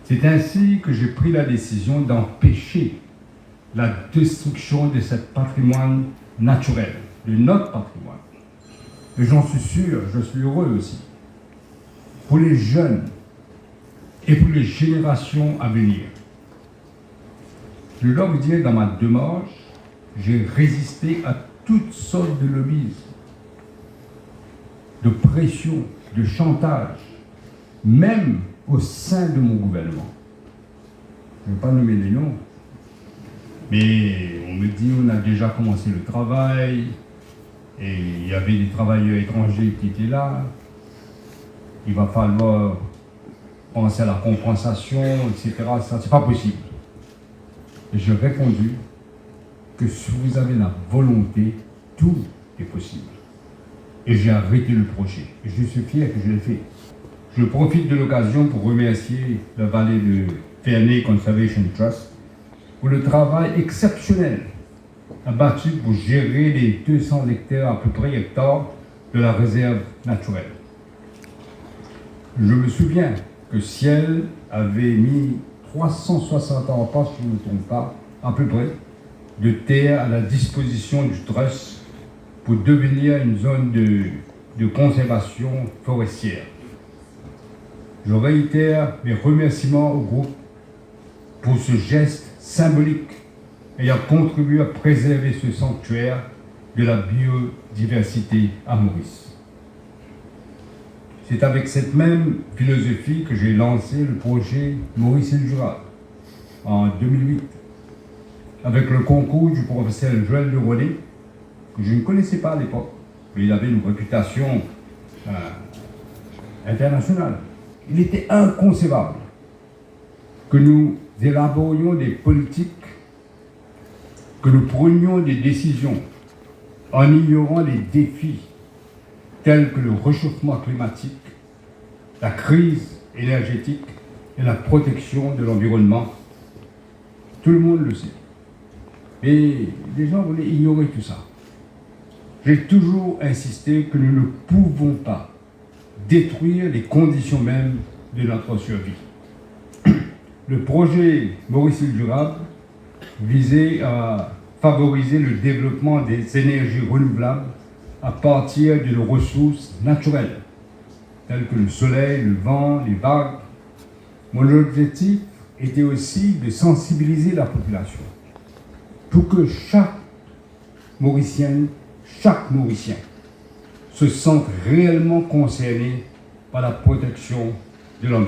C'est ainsi que j'ai pris la décision d'empêcher la destruction de ce patrimoine naturel, de notre patrimoine. Et j'en suis sûr, je suis heureux aussi, pour les jeunes et pour les générations à venir. Je dois vous dire, dans ma démarche, j'ai résisté à toutes sortes de lobbyisme, de pression, de chantage, même au sein de mon gouvernement. Je ne vais pas nommer les noms, mais on me dit on a déjà commencé le travail, et il y avait des travailleurs étrangers qui étaient là, il va falloir penser à la compensation, etc. Ça, c'est pas possible. Et j'ai répondu que si vous avez la volonté, tout est possible. Et j'ai arrêté le projet. Et je suis fier que je l'ai fait. Je profite de l'occasion pour remercier la vallée de Ferney Conservation Trust pour le travail exceptionnel abattu pour gérer les 200 hectares, à peu près hectares, de la réserve naturelle. Je me souviens que Ciel avait mis 360 ans, pas si je ne me trompe pas, à peu près, de terre à la disposition du trust pour devenir une zone de conservation forestière. Je réitère mes remerciements au groupe pour ce geste symbolique ayant contribué à préserver ce sanctuaire de la biodiversité à Maurice. C'est avec cette même philosophie que j'ai lancé le projet Maurice îles Jurables en 2008, avec le concours du professeur Joël de René, que je ne connaissais pas à l'époque, mais il avait une réputation internationale. Il était inconcevable que nous élaborions des politiques, que nous prenions des décisions en ignorant les défis tels que le réchauffement climatique, la crise énergétique et la protection de l'environnement. Tout le monde le sait. Et les gens voulaient ignorer tout ça. J'ai toujours insisté que nous ne pouvons pas détruire les conditions mêmes de notre survie. Le projet Maurice îles Jurables visait à favoriser le développement des énergies renouvelables à partir de nos ressources naturelles, telles que le soleil, le vent, les vagues. Mon objectif était aussi de sensibiliser la population pour que chaque Mauricienne, chaque Mauricien se sente réellement concerné par la protection de l'environnement.